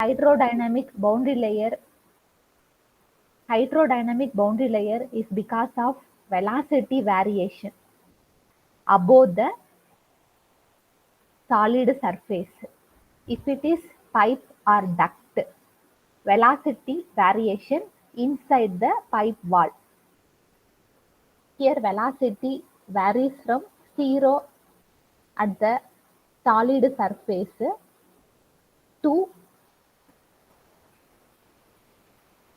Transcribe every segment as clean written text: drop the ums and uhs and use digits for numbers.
hydrodynamic boundary layer is because of velocity variation above the solid surface. If it is pipe or duct, velocity variation inside the pipe wall. Here velocity varies from 0 at the solid surface to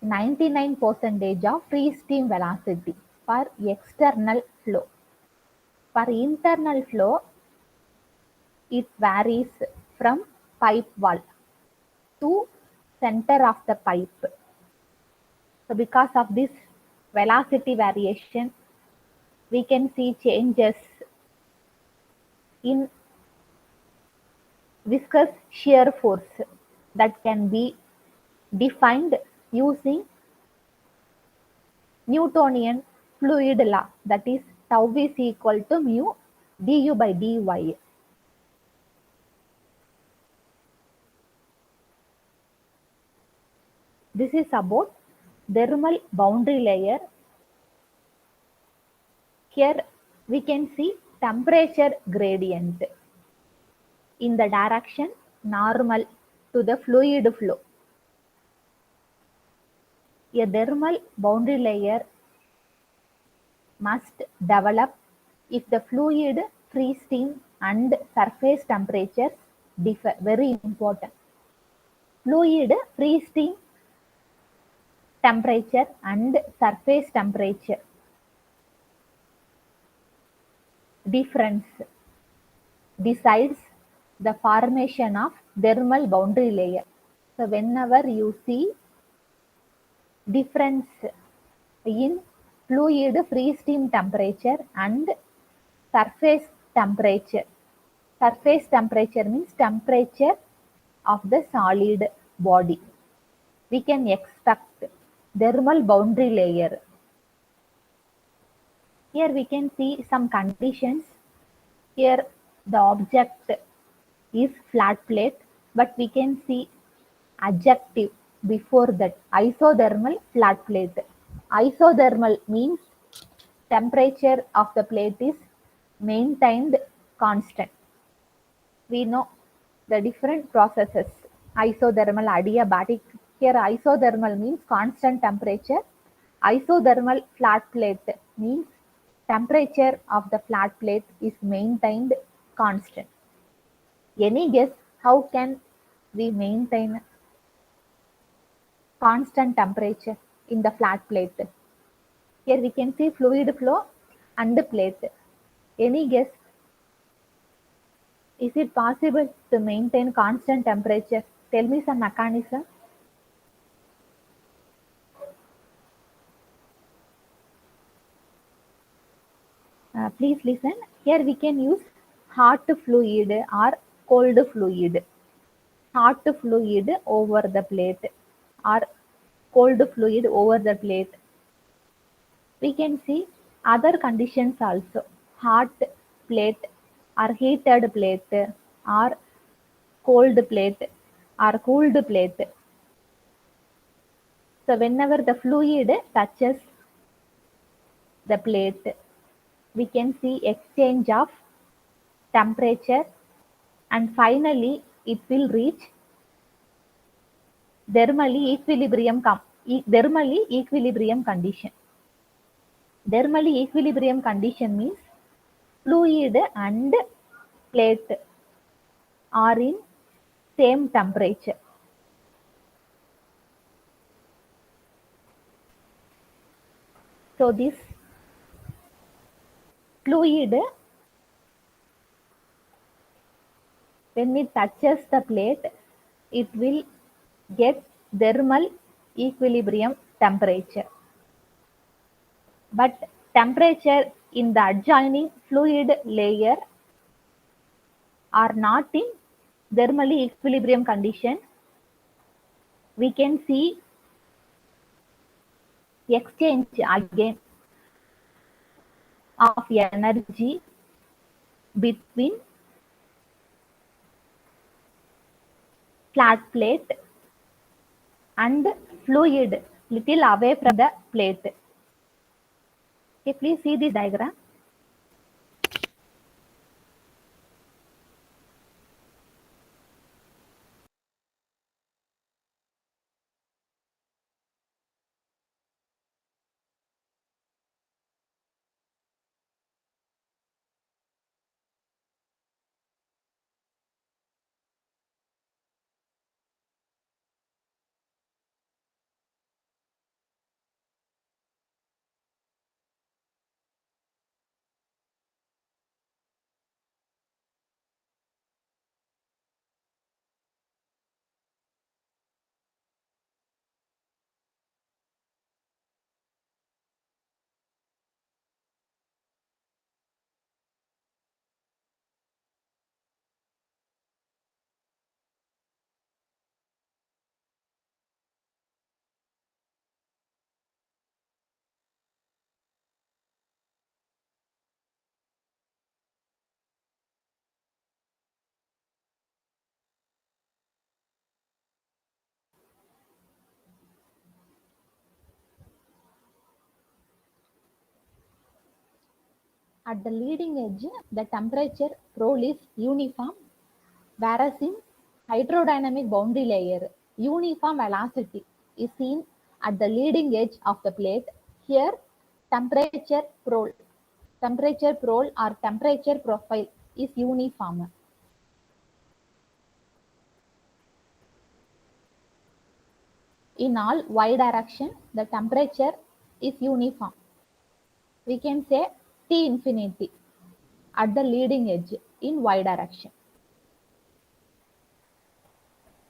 99% of free stream velocity for external flow. For internal flow, it varies from pipe wall to center of the pipe. So because of this velocity variation, we can see changes in viscous shear force that can be defined using Newtonian fluid law, that is tau is equal to mu du by dy. This is about thermal boundary layer. Here we can see temperature gradient in the direction normal to the fluid flow. A thermal boundary layer must develop if the fluid, free stream and surface temperatures differ. Very important. Fluid, free stream temperature and surface temperature difference decides the formation of thermal boundary layer. So whenever you see difference in fluid free stream temperature and surface temperature means temperature of the solid body, we can expect thermal boundary layer. Here we can see some conditions. Here the object is flat plate, but we can see adjective before that, isothermal flat plate. Isothermal means temperature of the plate is maintained constant. We know the different processes, isothermal, adiabatic. Here isothermal means constant temperature. Isothermal flat plate means temperature of the flat plate is maintained constant. Any guess how can we maintain constant temperature in the flat plate? Here we can see fluid flow and plate. Any guess? Is it possible to maintain constant temperature? Tell me some mechanism. Please listen. Here we can use hot fluid or cold fluid. Hot fluid over the plate or cold fluid over the plate. We can see other conditions also. Hot plate or heated plate or cold plate or cooled plate. So whenever the fluid touches the plate, we can see exchange of temperature and finally it will reach thermally equilibrium condition. Thermally equilibrium condition means fluid and plate are in same temperature. So this fluid, when it touches the plate, it will get thermal equilibrium temperature. But temperature in the adjoining fluid layer are not in thermally equilibrium condition. We can see exchange again of energy between flat plate and fluid little away from the plate. Okay, please see this diagram. At the leading edge, the temperature role is uniform, whereas in hydrodynamic boundary layer, uniform velocity is seen at the leading edge of the plate. Here, temperature role, temperature role or temperature profile is uniform. In all y direction, the temperature is uniform. We can say T infinity at the leading edge in y direction.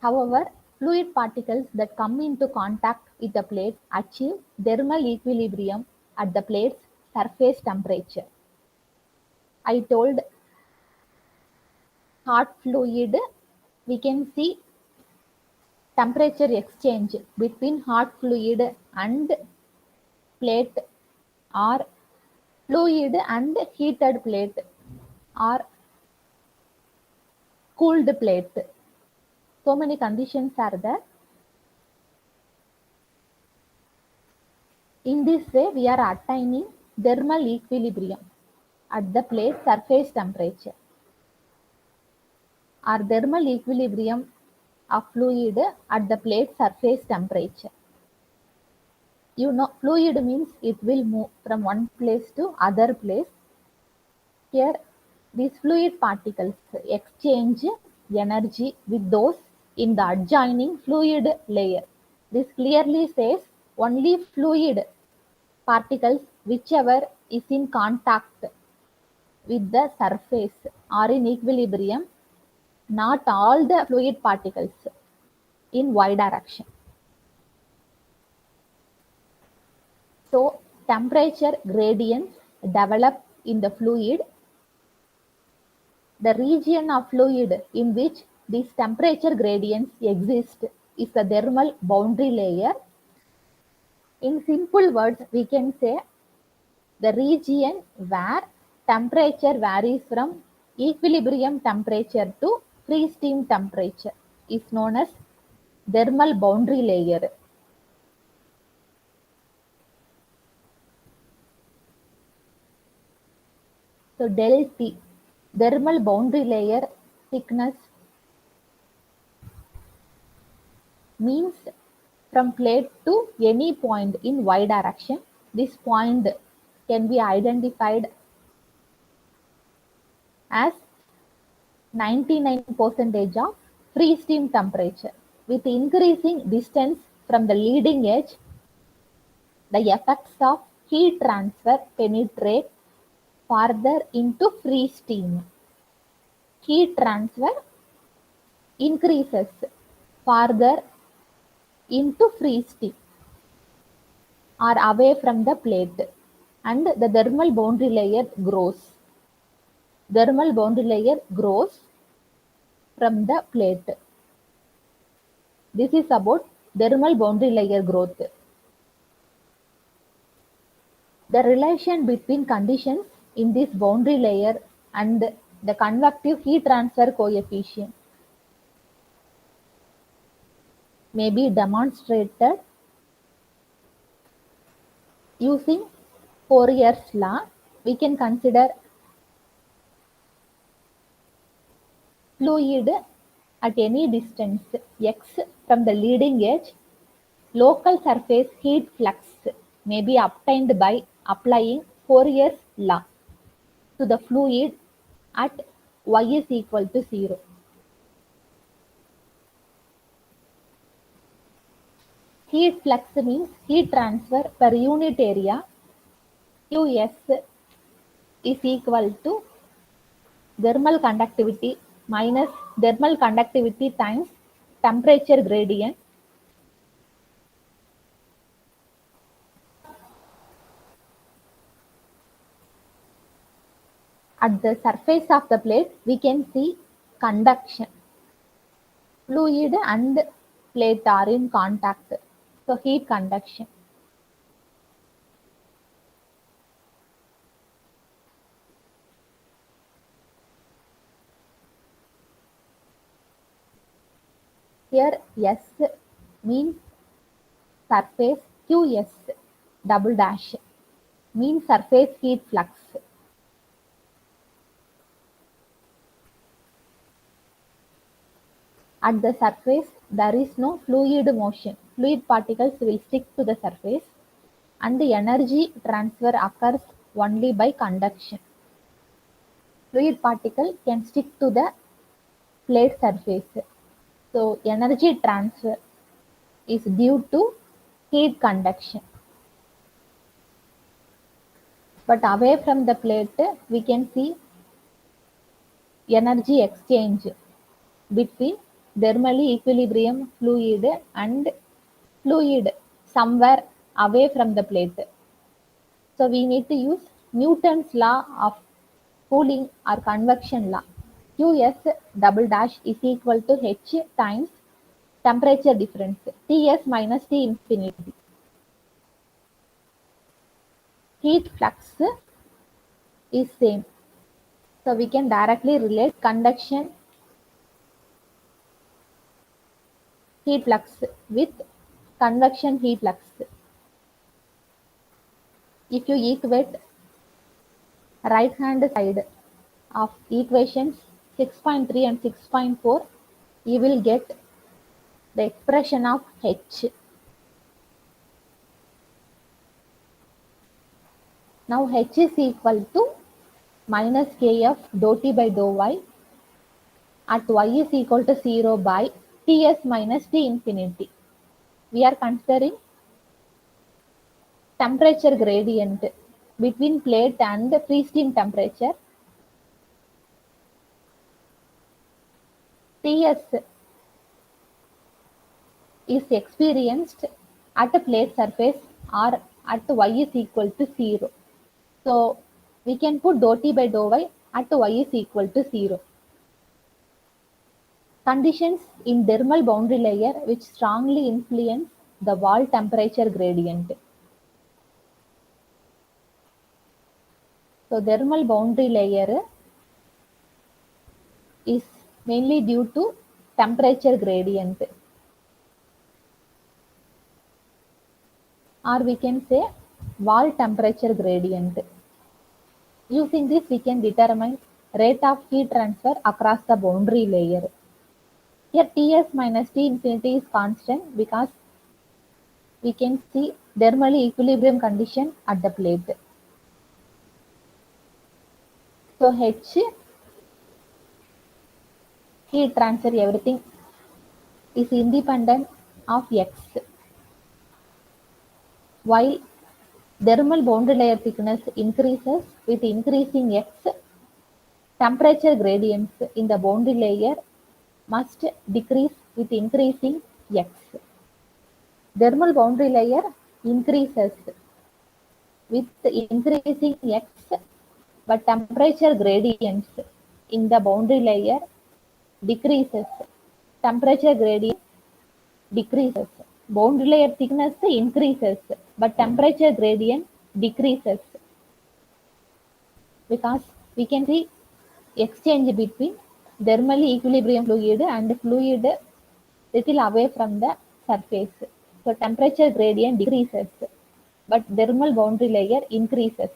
However, fluid particles that come into contact with the plate achieve thermal equilibrium at the plate's surface temperature. I told hot fluid, we can see temperature exchange between hot fluid and plate, or fluid and heated plate, or cooled plate. So many conditions are there. In this way, we are attaining thermal equilibrium at the plate surface temperature. Or thermal equilibrium of fluid at the plate surface temperature. You know, fluid means it will move from one place to other place. Here, these fluid particles exchange energy with those in the adjoining fluid layer. This clearly says only fluid particles whichever is in contact with the surface are in equilibrium, not all the fluid particles in y direction. So temperature gradients develop in the fluid. The region of fluid in which these temperature gradients exist is the thermal boundary layer. In simple words, we can say the region where temperature varies from equilibrium temperature to free steam temperature is known as thermal boundary layer. So del T, thermal boundary layer thickness, means from plate to any point in y direction. This point can be identified as 99% of free steam temperature. With increasing distance from the leading edge, the effects of heat transfer penetrate farther into free steam. Heat transfer increases farther into free steam or away from the plate, and the thermal boundary layer grows. Thermal boundary layer grows from the plate. This is about thermal boundary layer growth. The relation between conditions in this boundary layer and the convective heat transfer coefficient. may be demonstrated using Fourier's law. We can consider fluid at any distance x from the leading edge. Local surface heat flux may be obtained by applying Fourier's law to the fluid at y is equal to 0. Heat flux means heat transfer per unit area. Qs is equal to thermal conductivity minus thermal conductivity times temperature gradient. At the surface of the plate, we can see conduction. Fluid and plate are in contact. So heat conduction. Here S means surface, Qs double dash means surface heat flux. At the surface, there is no fluid motion. Fluid particles will stick to the surface and the energy transfer occurs only by conduction. Fluid particle can stick to the plate surface. So energy transfer is due to heat conduction. But away from the plate, we can see energy exchange between thermally equilibrium fluid and fluid somewhere away from the plate. So we need to use Newton's law of cooling or convection law. Qs double dash is equal to H times temperature difference, Ts minus T infinity. Heat flux is same. So we can directly relate conduction heat flux with convection heat flux. If you equate right hand side of equations 6.3 and 6.4, you will get the expression of H. Now H is equal to minus Kf dou T by dou Y at Y is equal to 0 by Ts minus T infinity. We are considering temperature gradient between plate and free steam temperature. Ts is experienced at a plate surface or at y is equal to 0. So we can put dou T by dou Y at y is equal to 0. Conditions in thermal boundary layer which strongly influence the wall temperature gradient. So thermal boundary layer is mainly due to temperature gradient, or we can say wall temperature gradient. Using this, we can determine rate of heat transfer across the boundary layer. Here Ts minus T infinity is constant because we can see thermally equilibrium condition at the plate. So H, heat transfer, everything is independent of X. While thermal boundary layer thickness increases with increasing X, temperature gradients in the boundary layer must decrease with increasing X. Thermal boundary layer increases with increasing X, but temperature gradients in the boundary layer decreases. Temperature gradient decreases. Boundary layer thickness increases, but temperature gradient decreases because we can see exchange between thermally equilibrium fluid and fluid little away from the surface. So temperature gradient decreases, but thermal boundary layer increases.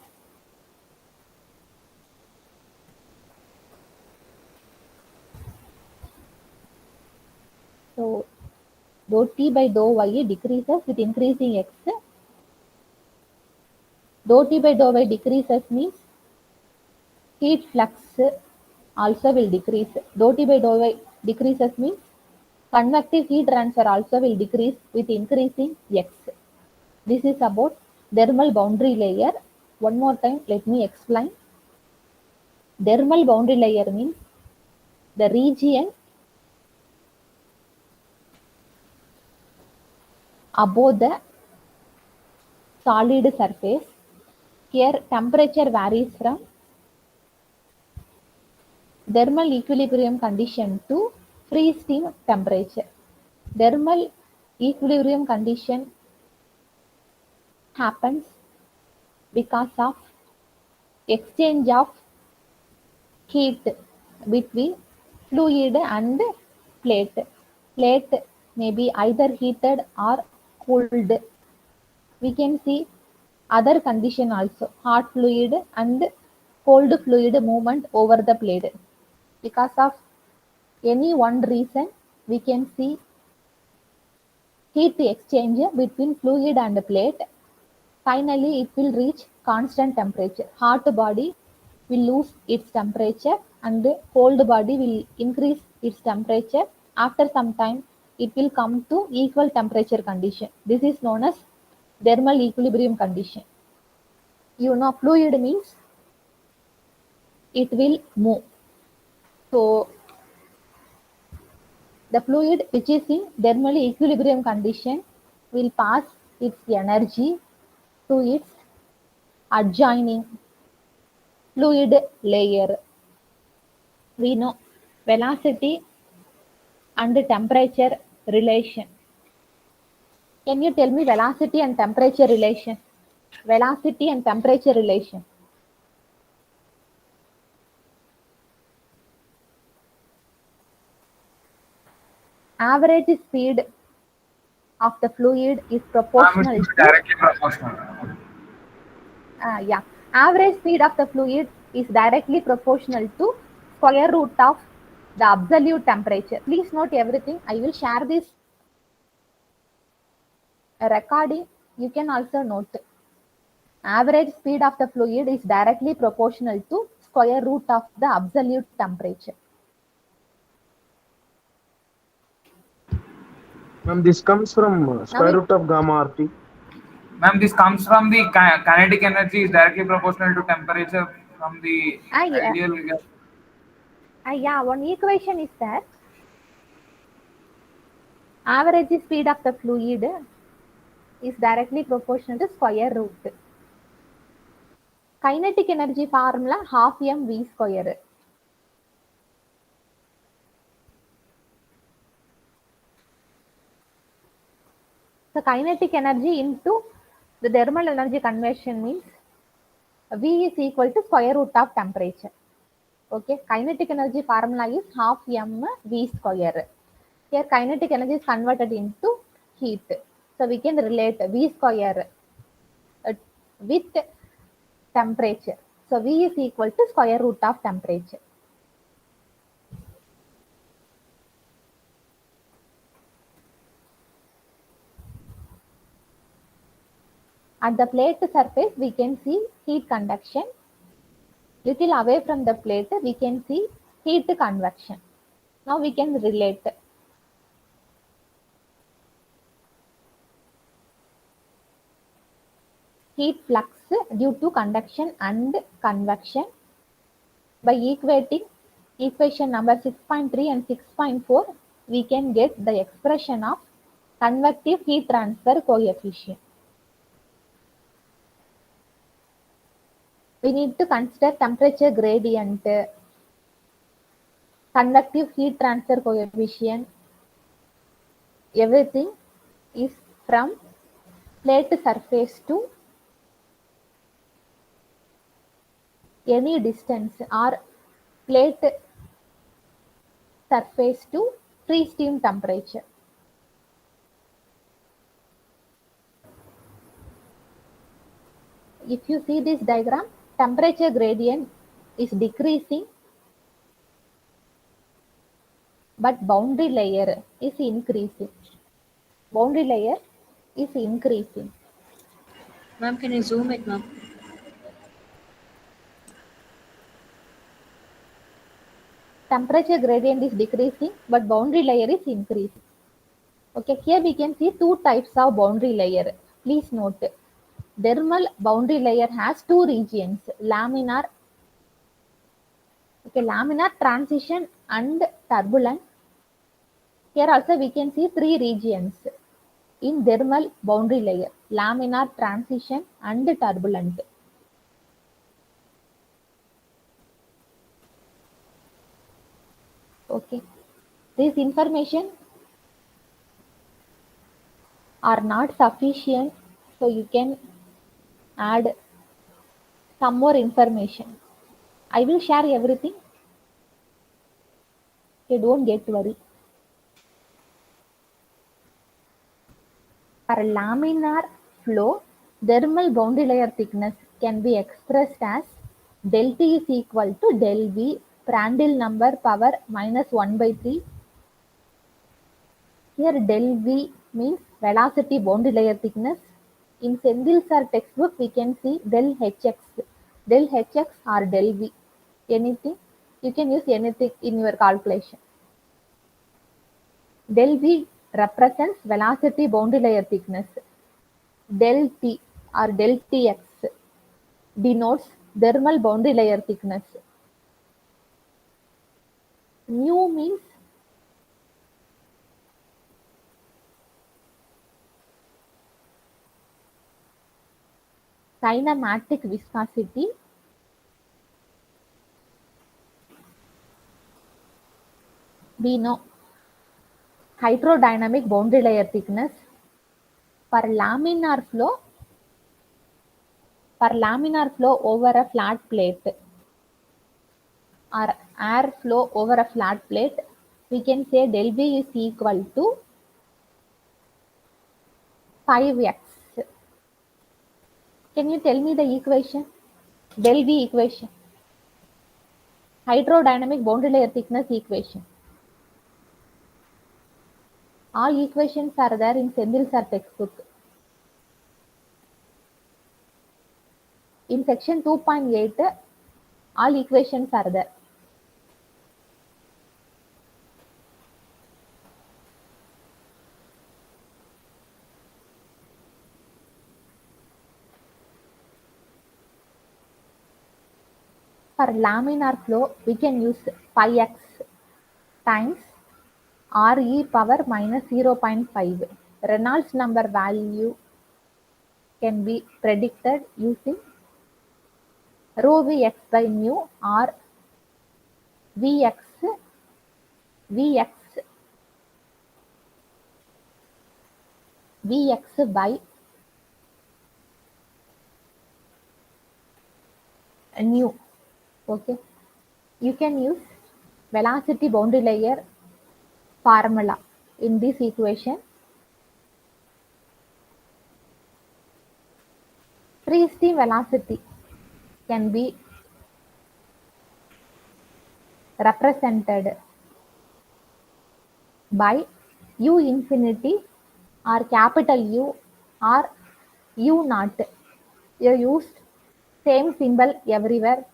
So dou T by dou Y decreases with increasing X. Dou T by dou Y decreases means heat flux also will decrease. Dou T by dou Y decreases means convective heat transfer also will decrease with increasing X. This is about thermal boundary layer. One more time, let me explain. Thermal boundary layer means the region above the solid surface. Here temperature varies from thermal equilibrium condition to free steam temperature. Thermal equilibrium condition happens because of exchange of heat between fluid and plate. Plate may be either heated or cooled. We can see other condition also, hot fluid and cold fluid movement over the plate. Because of any one reason, we can see heat exchange between fluid and plate. Finally, it will reach constant temperature. Hot body will lose its temperature and the cold body will increase its temperature. After some time, it will come to equal temperature condition. This is known as thermal equilibrium condition. You know, fluid means it will move. So the fluid which is in thermal equilibrium condition will pass its energy to its adjoining fluid layer. We know velocity and temperature relation. Can you tell me velocity and temperature relation? Velocity and temperature relation. Average speed of the fluid is proportional to directly proportional. yeah. Average speed of the fluid is directly proportional to square root of the absolute temperature. Please note everything. I will share this recording. You can also note. Average speed of the fluid is directly proportional to square root of the absolute temperature. Ma'am, this comes from Now square root of gamma RT. Ma'am, this comes from the kinetic energy is directly proportional to temperature from the yeah, ideal. yeah, one equation is there. Average speed of the fluid is directly proportional to square root. Kinetic energy formula half mv square. So kinetic energy into the thermal energy conversion means V is equal to square root of temperature. Okay, kinetic energy formula is half mv square. Here kinetic energy is converted into heat. So we can relate V square with temperature. So V is equal to square root of temperature. At the plate surface, we can see heat conduction. Little away from the plate, we can see heat convection. Now we can relate. Heat flux due to conduction and convection by equating equation number 6.3 and 6.4, we can get the expression of convective heat transfer coefficient. We need to consider temperature gradient, convective heat transfer coefficient. Everything is from plate surface to any distance or plate surface to free steam temperature. if you see this diagram, temperature gradient is decreasing, but boundary layer is increasing. Boundary layer is increasing. Ma'am, can you zoom it, ma'am? Temperature gradient is decreasing, but boundary layer is increasing. Okay, here we can see two types of boundary layer. Please note, dermal boundary layer has two regions, laminar, laminar, transition and turbulent. Here also we can see three regions in dermal boundary layer, laminar, transition and turbulent. Okay, this information are not sufficient, so you can add some more information. I will share everything. Okay, don't get worried. For laminar flow, dermal boundary layer thickness can be expressed as del T is equal to del V Prandtl number power minus 1 by 3. Here del V means velocity boundary layer thickness. In Sendilsar textbook, we can see del Hx. Del Hx or del V. Anything. You can use anything in your calculation. Del V represents velocity boundary layer thickness. Del T or del Tx denotes dermal boundary layer thickness. Mu means kinematic viscosity. We know hydrodynamic boundary layer thickness. For laminar flow over a flat plate or air flow over a flat plate, we can say del V is equal to 5x. Can you tell me the equation? Del V equation. Hydrodynamic boundary layer thickness equation. All equations are there in Sendilsar textbook. In section 2.8, all equations are there. For laminar flow, we can use pi x times Re power minus 0.5. Reynolds number value can be predicted using rho Vx by mu or Vx by nu. Okay, you can use velocity boundary layer formula in this equation. Free stream velocity can be represented by u infinity or capital U or u naught. You used same symbol everywhere.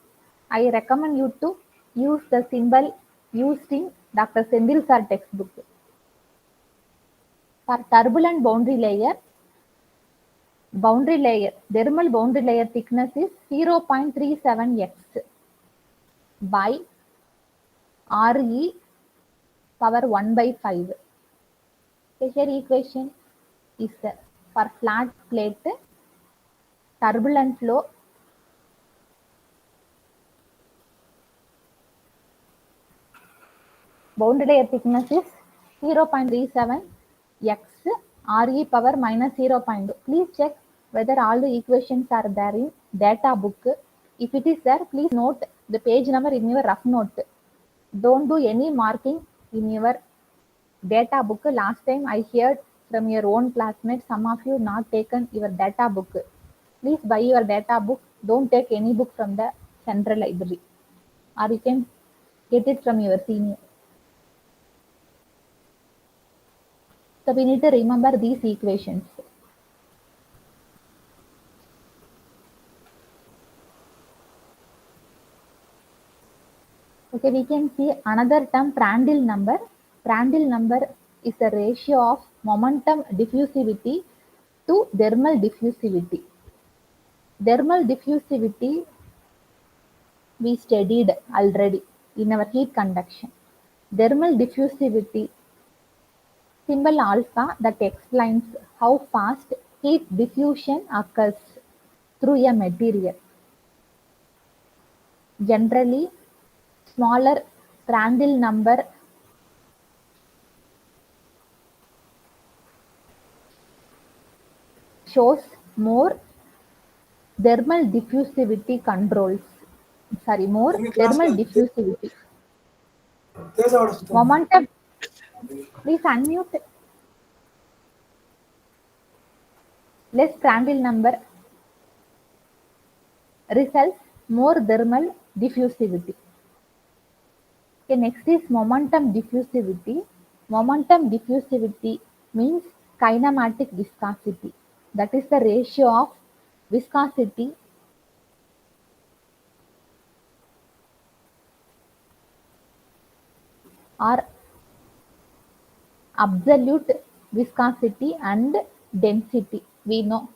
I recommend you to use the symbol used in Dr. Sendilsar textbook. For turbulent boundary layer, dermal boundary layer thickness is 0.37x by Re power 1 by 5. Here equation is there. For flat plate, turbulent flow, boundary layer thickness is 0.37 x Re power minus 0.2. Please check whether all the equations are there in data book. If it is there, please note the page number in your rough note. Don't do any marking in your data book. Last time I heard from your own classmates, some of you not taken your data book. Please buy your data book. Don't take any book from the central library, or you can get it from your senior. So we need to remember these equations. Okay, we can see another term, Prandtl number. Prandtl number is the ratio of momentum diffusivity to thermal diffusivity. Thermal diffusivity we studied already in our heat conduction. Thermal diffusivity, symbol alpha, that explains how fast heat diffusion occurs through a material. Generally, smaller Prandtl number shows more thermal diffusivity controls. Sorry, more thermal diffusivity. Momentum, please unmute. Less Prandtl number results more thermal diffusivity. Okay, next is momentum diffusivity. Momentum diffusivity means kinematic viscosity. That is the ratio of viscosity or absolute viscosity and density. We know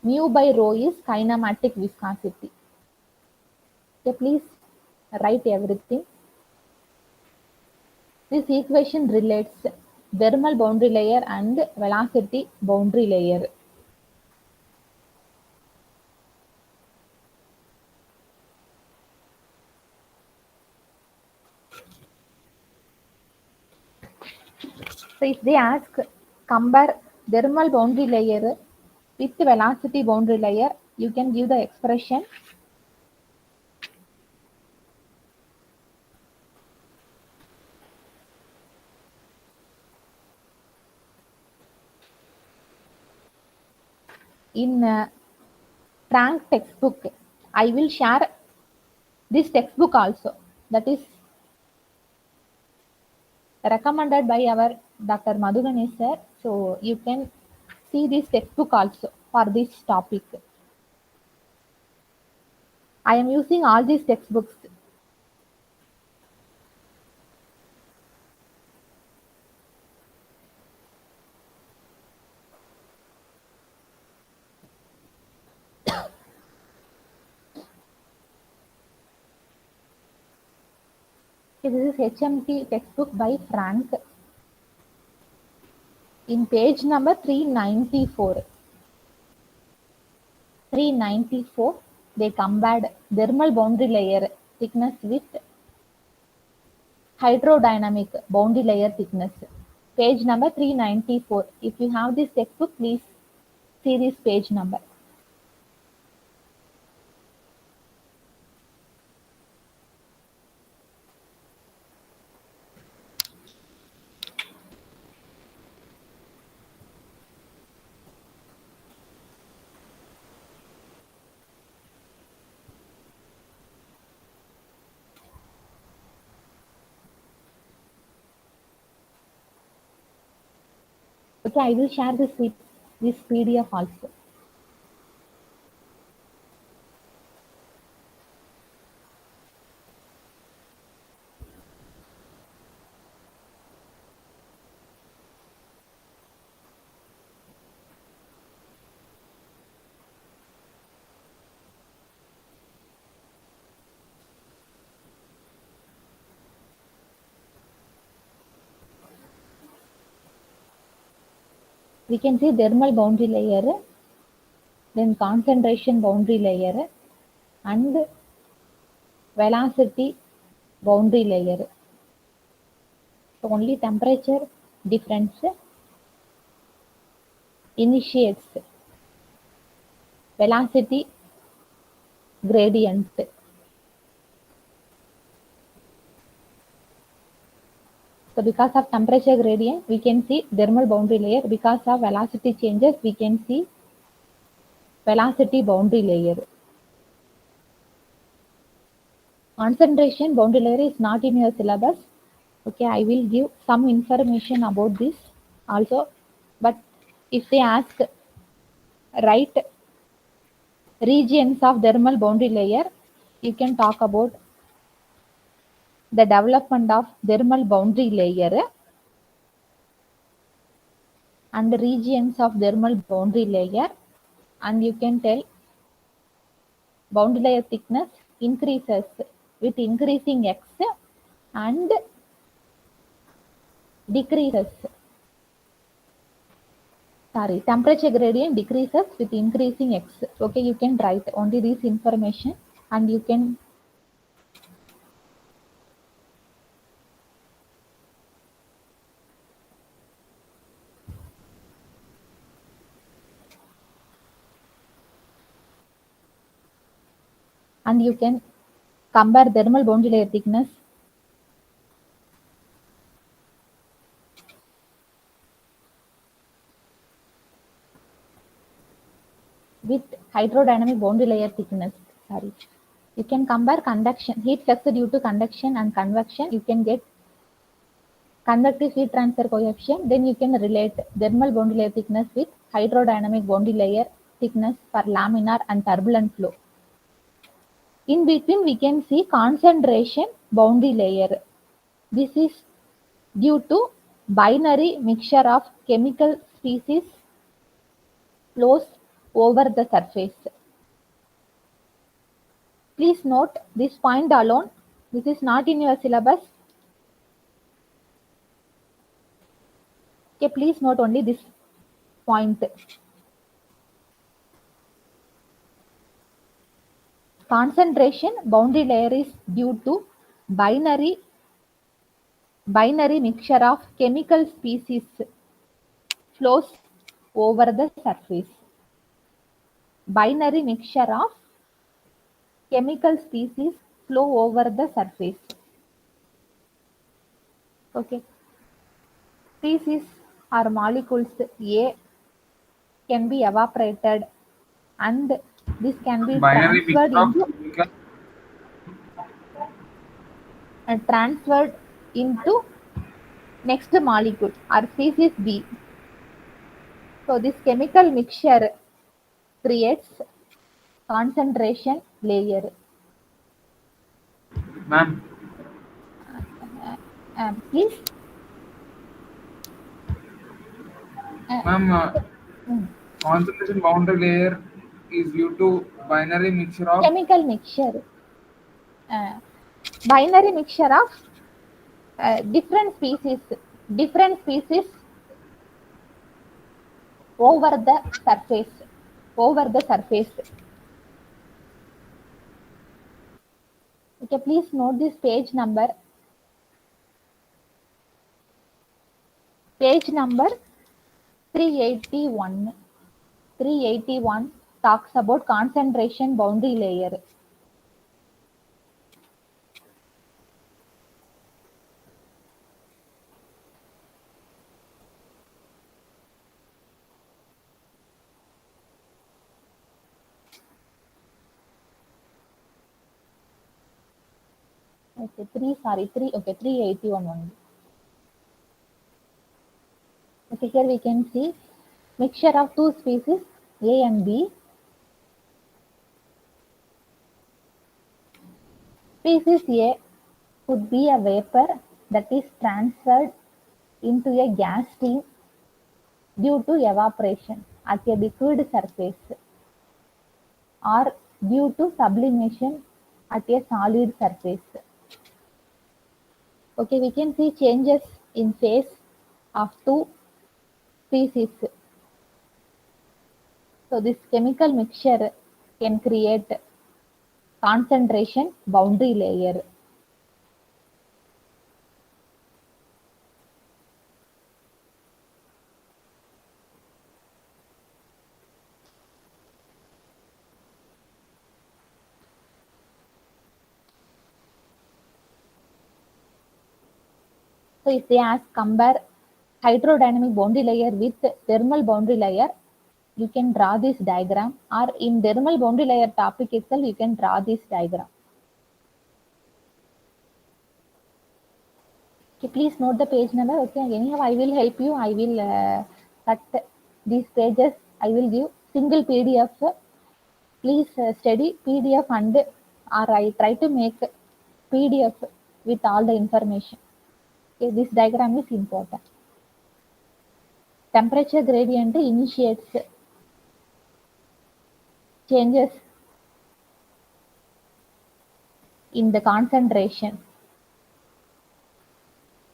mu by rho is kinematic viscosity. Okay, please write everything. This equation relates thermal boundary layer and velocity boundary layer. So if they ask, compare thermal boundary layer with velocity boundary layer, you can give the expression in Frank textbook. I will share this textbook also. That is recommended by our Dr. Madhuganesh sir. So you can see this textbook also for this topic. I am using all these textbooks. Okay, this is HMT textbook by Frank. In page number 394. 394, they compared thermal boundary layer thickness with hydrodynamic boundary layer thickness. Page number 394. If you have this textbook, please see this page number. Okay, I will share this PDF also. We can see thermal boundary layer, then concentration boundary layer, and velocity boundary layer. So only temperature difference initiates velocity gradient. So because of temperature gradient, we can see thermal boundary layer. Because of velocity changes, we can see velocity boundary layer. Concentration boundary layer is not in your syllabus. Okay, I will give some information about this also. But if they ask, write regions of thermal boundary layer, you can talk about the development of thermal boundary layer and the regions of thermal boundary layer, and you can tell boundary layer thickness increases with increasing x and decreases, sorry, temperature gradient decreases with increasing x. Okay, you can write only this information and you can compare thermal boundary layer thickness with hydrodynamic boundary layer thickness. Sorry. You can compare conduction, heat flux due to conduction and convection. You can get convective heat transfer coefficient. Then you can relate thermal boundary layer thickness with hydrodynamic boundary layer thickness for laminar and turbulent flow. In between, we can see concentration boundary layer. This is due to binary mixture of chemical species flows over the surface. Please note this point alone. This is not in your syllabus. Okay, please note only this point. Concentration boundary layer is due to binary mixture of chemical species flows over the surface. Binary mixture of chemical species flow over the surface. Okay. Species or molecules A can be evaporated and this can be Binary transferred mixture of into chemical. Next molecule or species B. So this chemical mixture creates concentration layer. Ma'am, Please. ma'am, concentration boundary layer is due to binary mixture of Chemical mixture. Binary mixture of different species over the surface. Okay, please note this page number. Page number 381. 381 talks about concentration boundary layer. Okay, 381 only. Okay, here we can see mixture of two species A and B. Species A could be a vapor that is transferred into a gas stream due to evaporation at a liquid surface or due to sublimation at a solid surface. Okay, we can see changes in phase of two species. So this chemical mixture can create concentration boundary layer. So if they ask compare hydrodynamic boundary layer with thermal boundary layer, You can draw this diagram, or in dermal boundary layer topic itself, you can draw this diagram. Okay, please note the page number. Okay, anyhow, I will help you. I will cut these pages. I will give single PDF. Please study PDF and or I try to make PDF with all the information. Okay, this diagram is important. Temperature gradient initiates changes in the concentration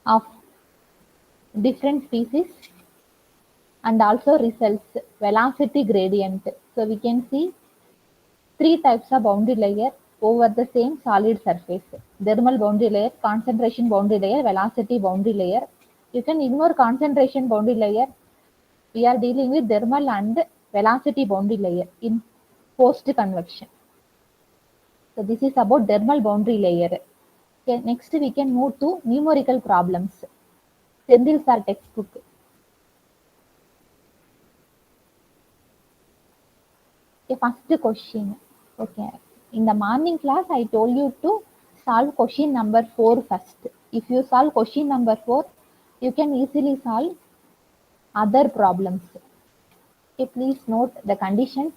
of different species and also results velocity gradient. So we can see three types of boundary layer over the same solid surface: thermal boundary layer, concentration boundary layer, velocity boundary layer. You can ignore concentration boundary layer. We are dealing with thermal and velocity boundary layer in post convection. So this is about thermal boundary layer. Okay, next we can move to numerical problems. Sendil sir textbook. Okay, first question. Okay, in the morning class I told you to solve question number 4 first. If you solve question number 4, you can easily solve other problems. Okay, please note the conditions.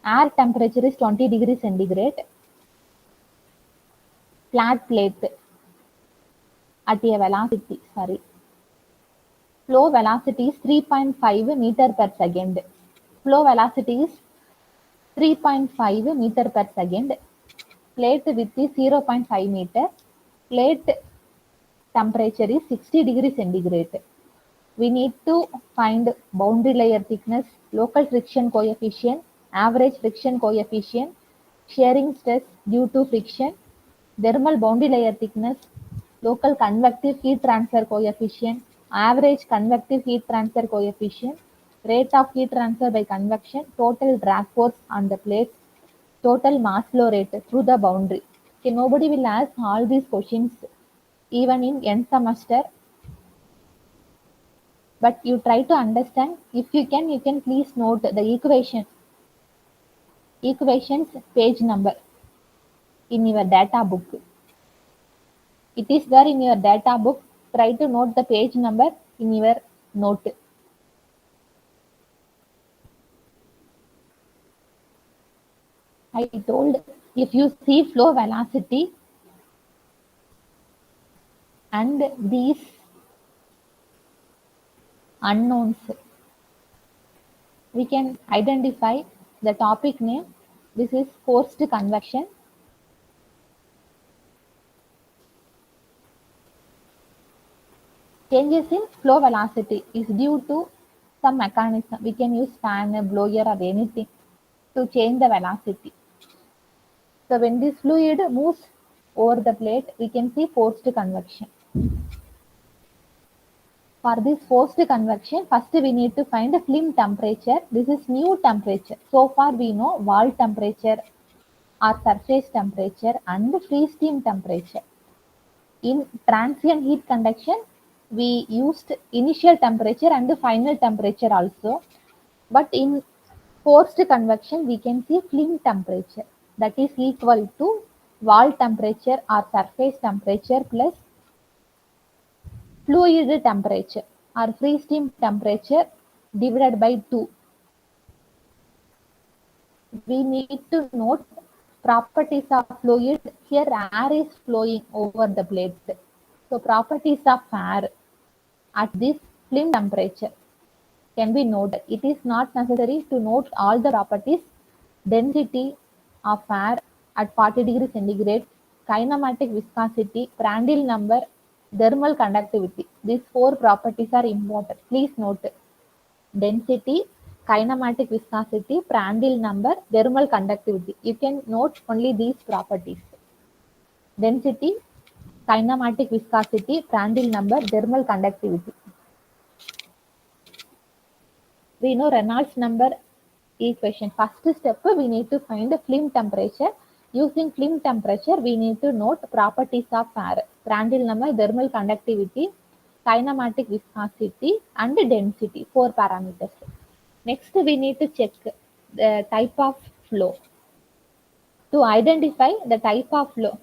Air temperature is 20 degrees centigrade. Flat plate at a velocity, flow velocity is 3.5 meter per second. Flow velocity is 3.5 meter per second. Plate width is 0.5 meter. Plate temperature is 60 degrees centigrade. We need to find boundary layer thickness, local friction coefficient, average friction coefficient, shearing stress due to friction, thermal boundary layer thickness, local convective heat transfer coefficient, average convective heat transfer coefficient, rate of heat transfer by convection, total drag force on the plates, total mass flow rate through the boundary. Okay, nobody will ask all these questions even in end semester, but you try to understand. If you can please note the equations page number in your data book. It is there in your data book. Try to note the page number in your note. I told, if you see flow velocity and these unknowns, we can identify the topic name. This is forced convection. Changes in flow velocity is due to some mechanism. We can use fan, a blower or anything to change the velocity. So when this fluid moves over the plate, we can see forced convection. For this forced convection, first we need to find a film temperature. This is new temperature. So far we know wall temperature or surface temperature and free steam temperature. In transient heat conduction, we used initial temperature and final temperature also. But in forced convection, we can see film temperature, that is equal to wall temperature or surface temperature plus fluid temperature or free steam temperature divided by 2. We need to note properties of fluid. Here air is flowing over the plate. So properties of air at this film temperature can be noted. It is not necessary to note all the properties. Density of air at 40 degrees centigrade, kinematic viscosity, Prandtl number, thermal conductivity. These 4 properties are important. Please note density, kinematic viscosity, Prandtl number, thermal conductivity. You can note only these properties. Density, kinematic viscosity, Prandtl number, thermal conductivity. We know Reynolds number equation. First step, we need to find the film temperature. Using film temperature, we need to note properties of air. Prandtl number, thermal conductivity, kinematic viscosity and density, 4 parameters. Next, we need to check the type of flow. To identify the type of flow,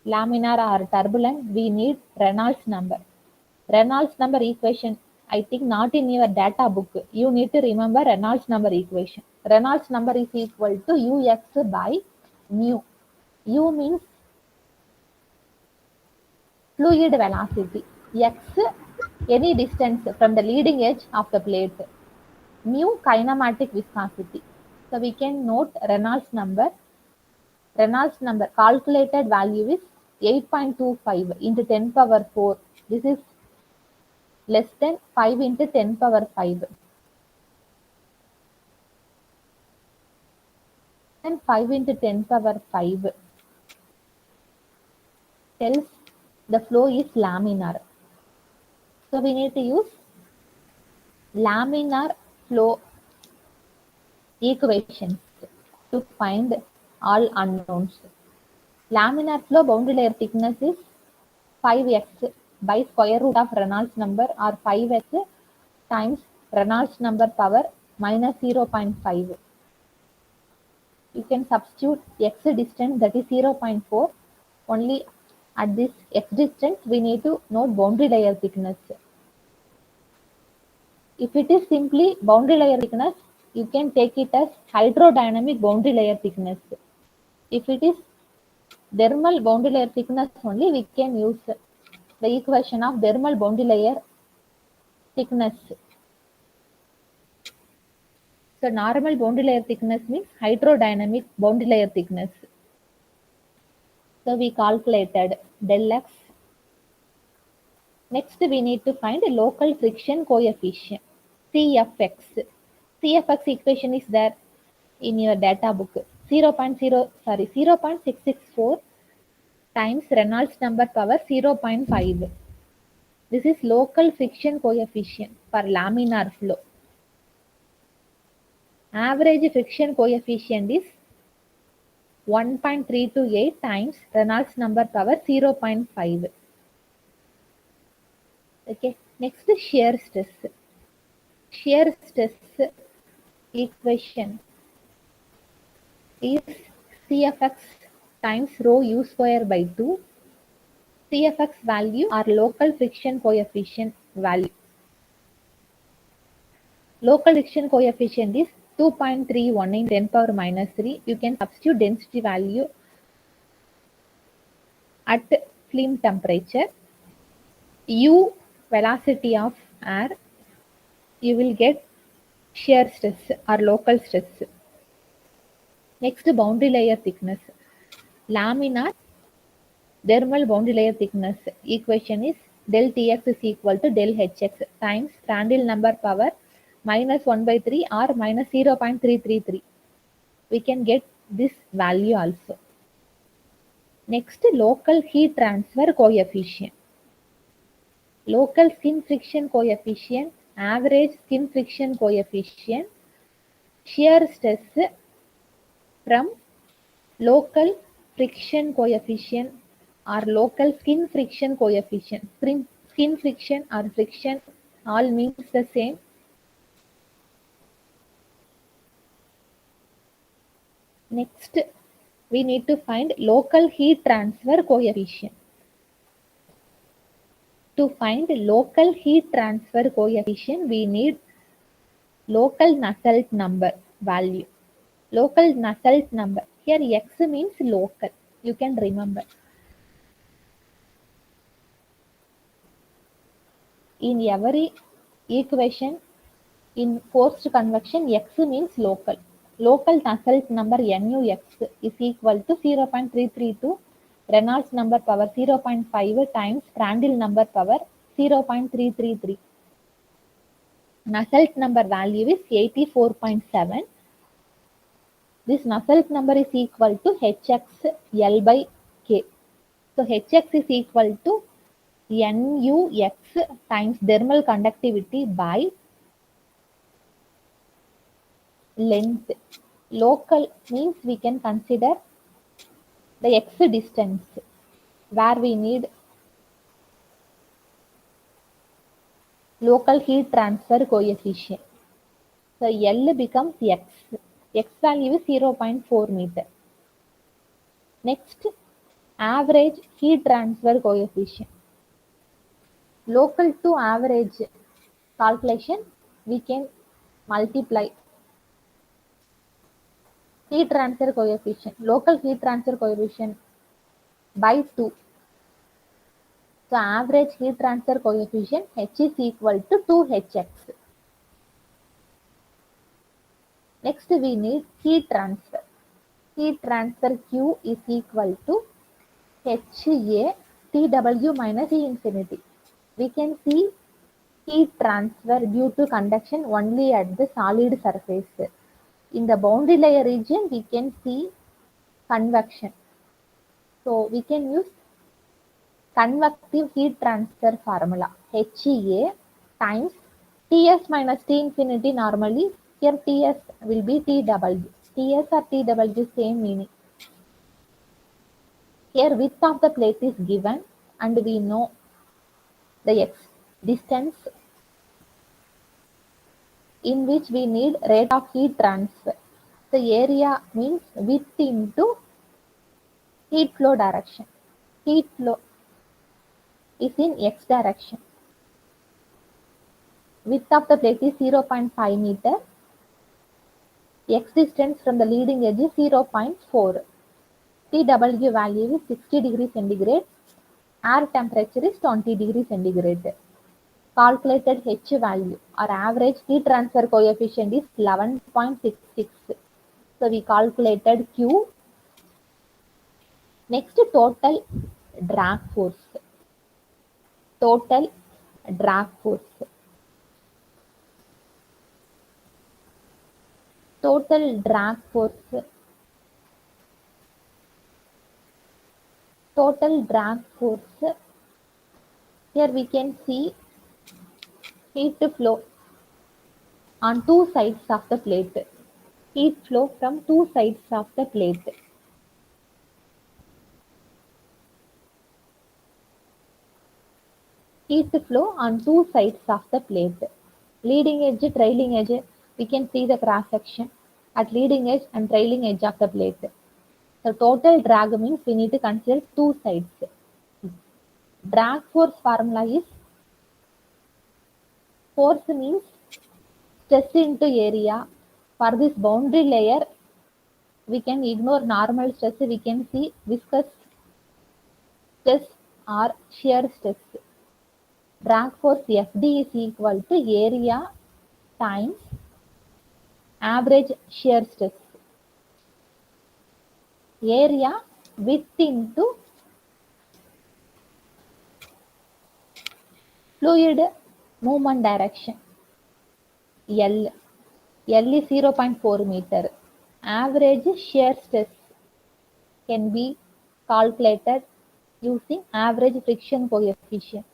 laminar or turbulent, we need Reynolds number. Reynolds number equation, I think not in your data book. You need to remember Reynolds number equation. Reynolds number is equal to Ux by mu. U means fluid velocity. X, any distance from the leading edge of the plate. Mu, kinematic viscosity. So we can note Reynolds number. Reynolds number calculated value is 8.25 into 10 power 4. This is less than 5 into 10 power 5. And 5 into 10 power 5 tells the flow is laminar. So we need to use laminar flow equations to find all unknowns. Laminar flow boundary layer thickness is 5x by square root of Reynolds number or 5x times Reynolds number power minus 0.5. You can substitute x distance, that is 0.4. Only at this x distance we need to note boundary layer thickness. If it is simply boundary layer thickness, you can take it as hydrodynamic boundary layer thickness. If it is thermal boundary layer thickness only, we can use the equation of thermal boundary layer thickness. So normal boundary layer thickness means hydrodynamic boundary layer thickness. So we calculated del x. Next we need to find a local friction coefficient, CFX. CFX equation is there in your data book. 0.664 times Reynolds number power 0.5. This is local friction coefficient for laminar flow. Average friction coefficient is 1.328 times Reynolds number power 0.5. Okay, next is shear stress. Shear stress equation is CFX times rho u square by 2. CFX value or local friction coefficient value. Local friction coefficient is 2.31 in 10 power minus 3. You can substitute density value at flame temperature. U velocity of air, you will get shear stress or local stress. Next, boundary layer thickness. Laminar thermal boundary layer thickness equation is del Tx is equal to del Hx times Prandtl number power minus 1 by 3 or minus 0.333. We can get this value also. Next, local heat transfer coefficient. Local skin friction coefficient, average skin friction coefficient, shear stress from local friction coefficient or local skin friction coefficient. Skin friction or friction all means the same. Next, we need to find local heat transfer coefficient. To find local heat transfer coefficient, we need local Nusselt number value. Local Nusselt number. Here x means local. You can remember. In every equation in forced convection, x means local. Local Nusselt number NUX is equal to 0.332 Reynolds number power 0.5 times Prandtl number power 0.333. Nusselt number value is 84.7. This Nusselt number is equal to Hx L by K. So Hx is equal to NUX times thermal conductivity by length. Local means we can consider the x distance where we need local heat transfer coefficient. So L becomes X. X value is 0.4 meter. Next, average heat transfer coefficient. Local to average calculation, we can multiply heat transfer coefficient, local heat transfer coefficient by 2. So average heat transfer coefficient H is equal to 2Hx. Next we need heat transfer. Heat transfer Q is equal to HA TW minus T infinity. We can see heat transfer due to conduction only at the solid surface. In the boundary layer region, we can see convection. So we can use convective heat transfer formula HEA times Ts minus T infinity normally. Here Ts will be TW. Ts or TW same meaning. Here width of the plate is given and we know the x distance in which we need rate of heat transfer. The area means width into heat flow direction. Heat flow is in x direction. Width of the plate is 0.5 meter. X distance from the leading edge is 0.4. TW value is 60 degrees centigrade. Air temperature is 20 degrees centigrade. Calculated H value or average heat transfer coefficient is 11.66. So we calculated Q. Next, total drag force. Total drag force. Total drag force. Total drag force. Here we can see heat flow on two sides of the plate. Heat flow from two sides of the plate. Heat flow on two sides of the plate. Leading edge, trailing edge, we can see the cross section at leading edge and trailing edge of the plate. The total drag means we need to consider two sides. Drag force formula is force means stress into area. For this boundary layer, we can ignore normal stress. We can see viscous stress or shear stress. Drag force FD is equal to area times average shear stress. Area width into fluid movement direction. L. L is 0.4 meter. Average shear stress can be calculated using average friction coefficient.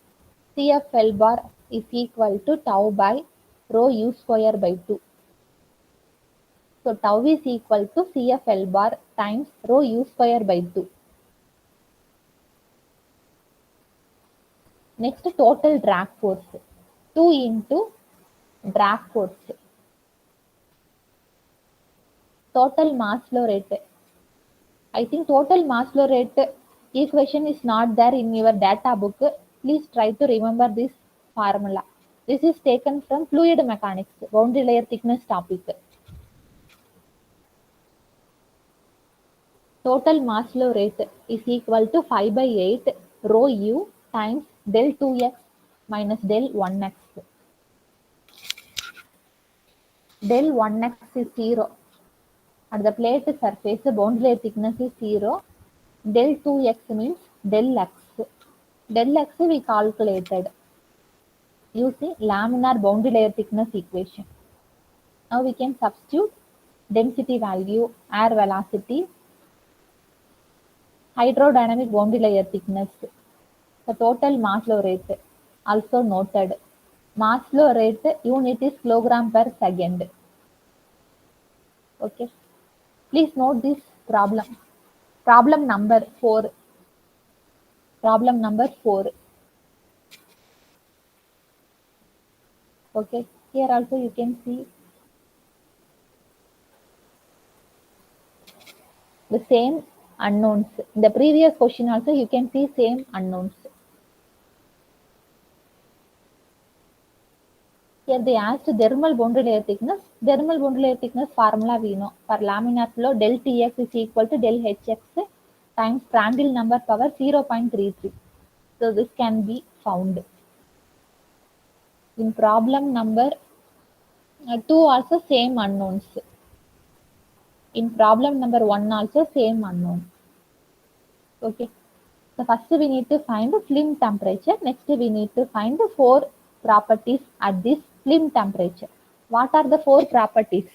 CFL bar is equal to tau by rho u square by 2. So tau is equal to CFL bar times rho u square by 2. Next, total drag force. 2 into drag force. Total mass flow rate. I think total mass flow rate equation is not there in your data book. Please try to remember this formula. This is taken from fluid mechanics, boundary layer thickness topic. Total mass flow rate is equal to 5 by 8 rho u times del 2x minus del 1x. Del 1x is 0. At the plate surface, the boundary layer thickness is 0. Del 2x means del x. Del x we calculated using laminar boundary layer thickness equation. Now we can substitute density value, air velocity, hydrodynamic boundary layer thickness, the total mass flow rate also noted. Mass flow rate unit is kilogram per second. Okay. Please note this problem. Problem number 4. Problem number 4. Okay. Here also you can see the same unknowns. In the previous question also you can see same unknowns. Here they asked thermal boundary layer thickness. Thermal boundary layer thickness formula we know. For laminar flow, del Tx is equal to del Hx times Prandtl number power 0.33. So this can be found. In problem number 2 also same unknowns. In problem number 1 also same unknown. Okay. So first we need to find the film temperature. Next we need to find the 4 properties at this film temperature. What are the 4 properties?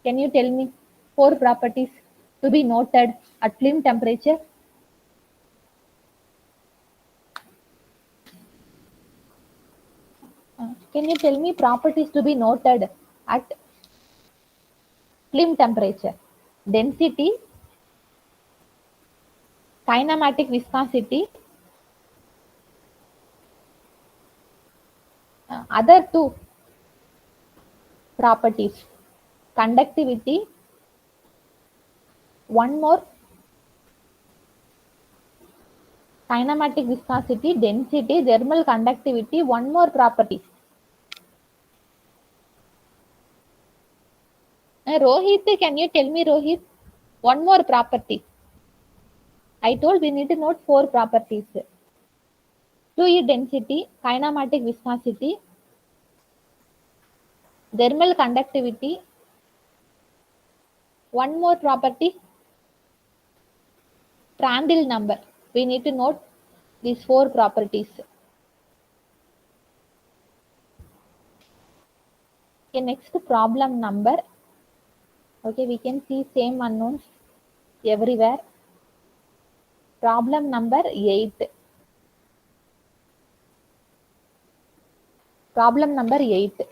Can you tell me 4 properties to be noted at film temperature? Can you tell me properties to be noted at film temperature? Density, kinematic viscosity, other 2 properties, conductivity, one more, kinematic viscosity, density, thermal conductivity, one more property. Rohit, can you tell me, Rohit, one more property? I told we need to note 4 properties. Fluid density, kinematic viscosity, thermal conductivity, one more property, Prandtl number. We need to note these 4 properties. Okay, next problem number. Okay, we can see same unknowns everywhere. Problem number 8. Problem number 8.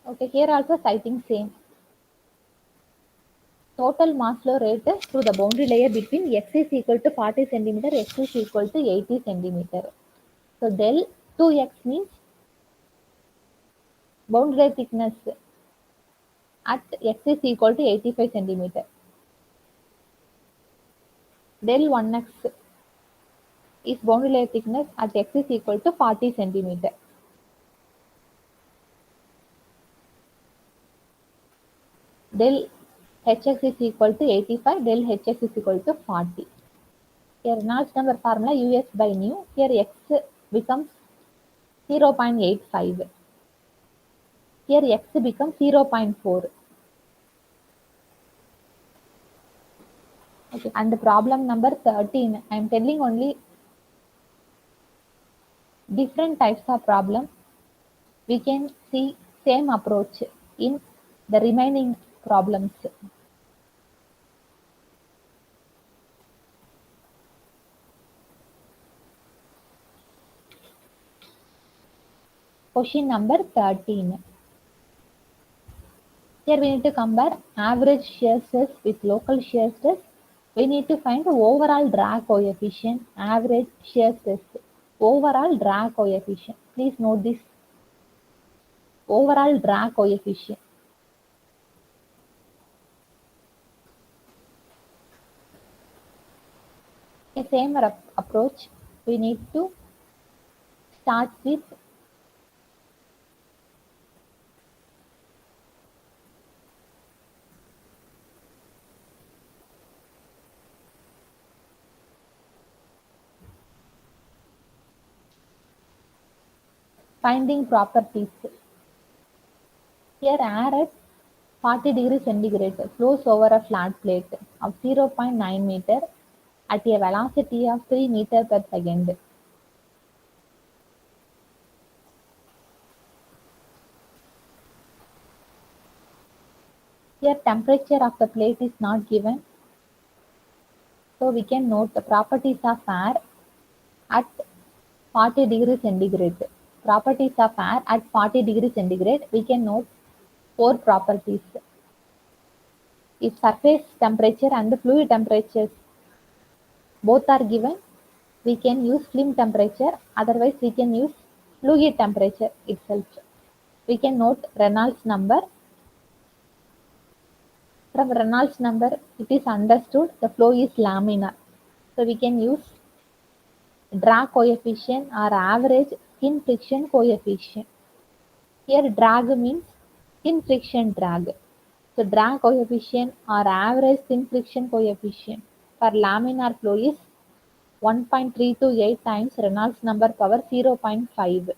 Okay, here also citing same. Total mass flow rate through the boundary layer between x is equal to 40 centimeter, x is equal to 80 centimeter. So del 2x means boundary layer thickness at x is equal to 85 centimeter. Del 1x is boundary layer thickness at x is equal to 40 centimeter. Del hx is equal to 85, del hx is equal to 40. Here Reynolds number formula us by nu. Here x becomes 0.85. Here x becomes 0.4. Okay, and the problem number 13. I am telling only different types of problem. We can see same approach in the remaining problems. Question number 13. Here we need to compare average shear stress with local shear stress. We need to find the overall drag coefficient, average shear stress, overall drag coefficient. Please note this. Overall drag coefficient. A same approach. We need to start with finding properties. Here air at 40 degrees centigrade flows over a flat plate of 0.9 meter at a velocity of 3 meter per second. Here temperature of the plate is not given. So we can note the properties of air at 40 degrees centigrade. Properties of air at 40 degrees centigrade, we can note 4 properties. If surface temperature and the fluid temperatures both are given, we can use film temperature. Otherwise, we can use fluid temperature itself. We can note Reynolds number From Reynolds number, it is understood the flow is laminar. So we can use drag coefficient or average skin friction coefficient. Here drag means skin friction drag. So drag coefficient or average skin friction coefficient for laminar flow is 1.328 times Reynolds number power 0.5.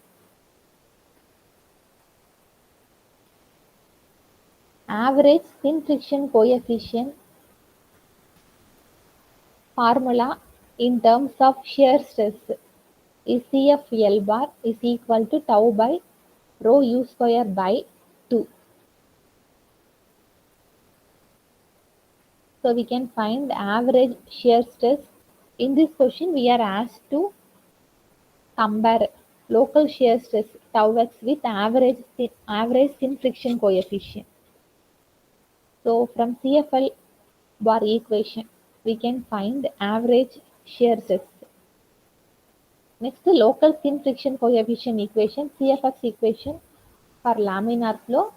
Average skin friction coefficient formula in terms of shear stress is CFL bar is equal to tau by rho u square by 2. So we can find average shear stress. In this question, we are asked to compare local shear stress tau x with average skin friction coefficient. So from CFL bar equation, we can find average shear stress. Next, the local skin friction coefficient equation, CFX equation for laminar flow.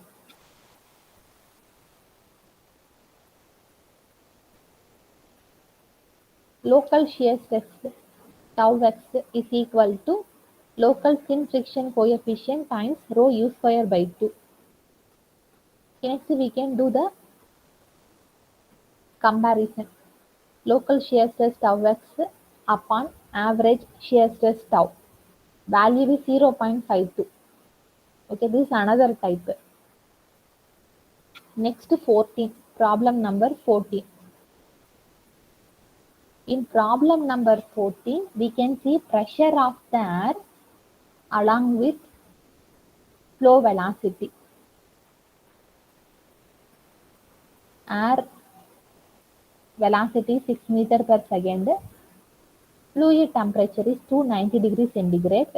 Local shear stress tau x is equal to local skin friction coefficient times rho u square by 2. Next, we can do the comparison. Local shear stress tau x upon average shear stress tau. Value is 0.52. Okay, this is another type. Next, 14. Problem number 14. In problem number 14, we can see pressure of the air along with flow velocity. Air velocity 6 meter per second. Fluid temperature is 290 degrees centigrade.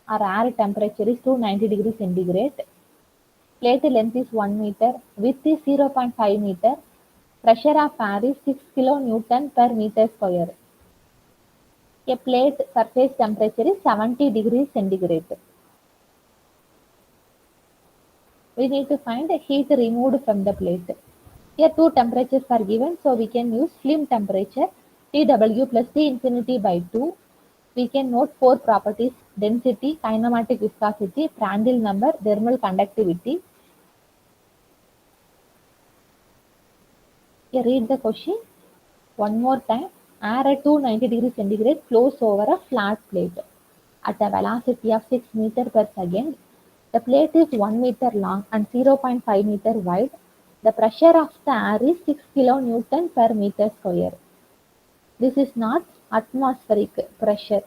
Our air temperature is 290 degrees centigrade. Plate length is 1 meter. Width is 0.5 meter. Pressure of air is 6 kilonewton per meter square. A plate surface temperature is 70 degrees centigrade. We need to find the heat removed from the plate. Here two temperatures are given, so we can use film temperature Tw plus T infinity by 2. We can note four properties: density, kinematic viscosity, Prandtl number, thermal conductivity. Here read the question one more time. Air at 290 degrees centigrade flows over a flat plate at a velocity of 6 meter per second. The plate is 1 meter long and 0.5 meter wide. The pressure of the air is 6 kilonewton per meter square. This is not atmospheric pressure.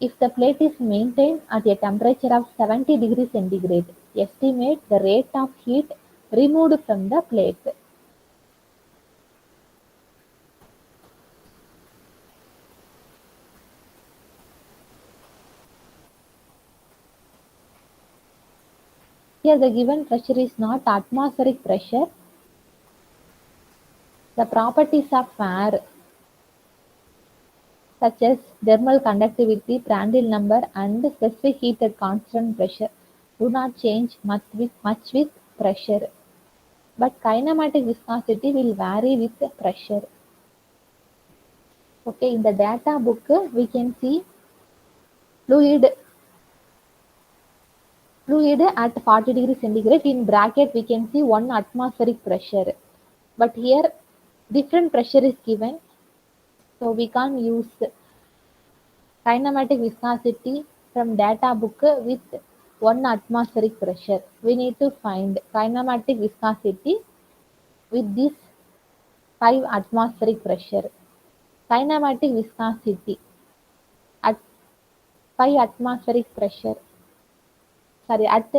If the plate is maintained at a temperature of 70 degrees centigrade, estimate the rate of heat removed from the plate. Here the given pressure is not atmospheric pressure. The properties of air such as thermal conductivity, Prandtl number and specific heat at constant pressure do not change much with pressure. But kinematic viscosity will vary with pressure. Okay, in the data book we can see fluid at 40 degrees centigrade. In bracket we can see 1 atmospheric pressure. But here different pressure is given. So we can't use kinematic viscosity from data book with 1 atmospheric pressure. We need to find kinematic viscosity with this 5 atmospheric pressure. Kinematic viscosity at 5 atmospheric pressure. Sorry, at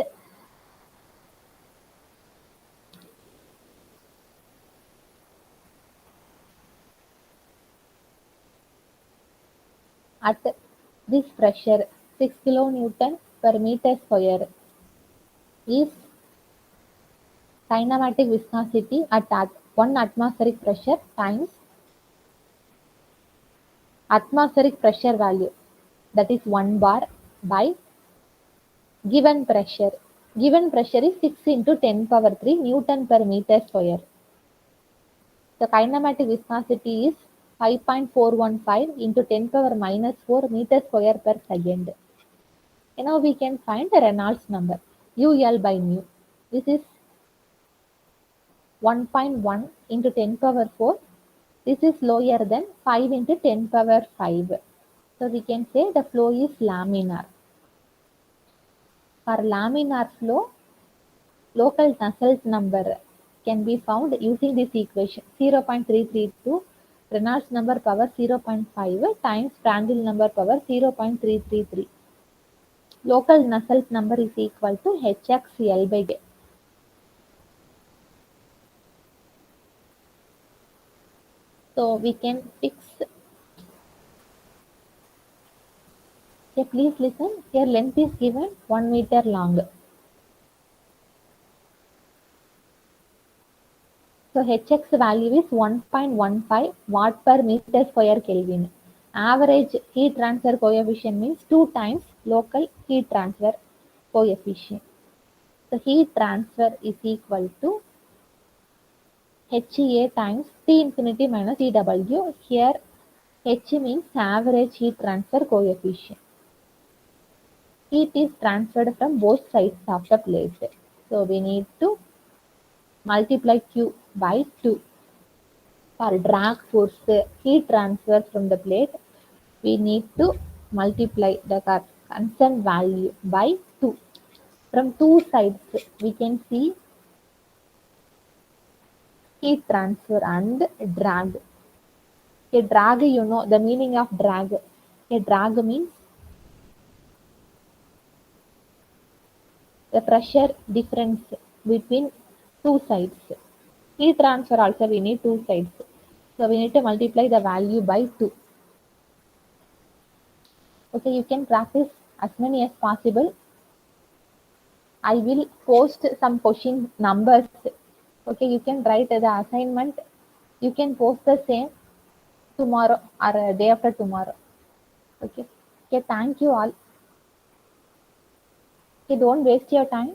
this pressure 6 kilonewton per meter square is kinematic viscosity at 1 atmospheric pressure times atmospheric pressure value, that is 1 bar, by given pressure. Given pressure is 6 into 10 power 3 Newton per meter square. The kinematic viscosity is 5.415 into 10 power minus 4 meter square per second. And now we can find the Reynolds number, UL by mu. This is 1.1 into 10 power 4. This is lower than 5 into 10 power 5. So we can say the flow is laminar. For laminar flow, local Nusselt number can be found using this equation 0.332 Reynolds number power 0.5 times Prandtl number power 0.333. Local Nusselt number is equal to Hxl by K. So we can fix. Okay, please listen. Here length is given 1 meter long. So Hx value is 1.15 watt per meter square Kelvin. Average heat transfer coefficient means 2 times local heat transfer coefficient. So heat transfer is equal to HA times T infinity minus TW. Here H means average heat transfer coefficient. Heat is transferred from both sides of the plate. So we need to multiply Q by 2. For drag force, heat transfer from the plate, we need to multiply the constant value by 2. From two sides, we can see heat transfer and drag. A drag, you know the meaning of drag. A drag means the pressure difference between two sides. Heat transfer also we need two sides. So we need to multiply the value by 2. Okay, you can practice as many as possible. I will post some question numbers. Okay, you can write the assignment. You can post the same tomorrow or day after tomorrow. Okay. Okay, thank you all. Okay, don't waste your time.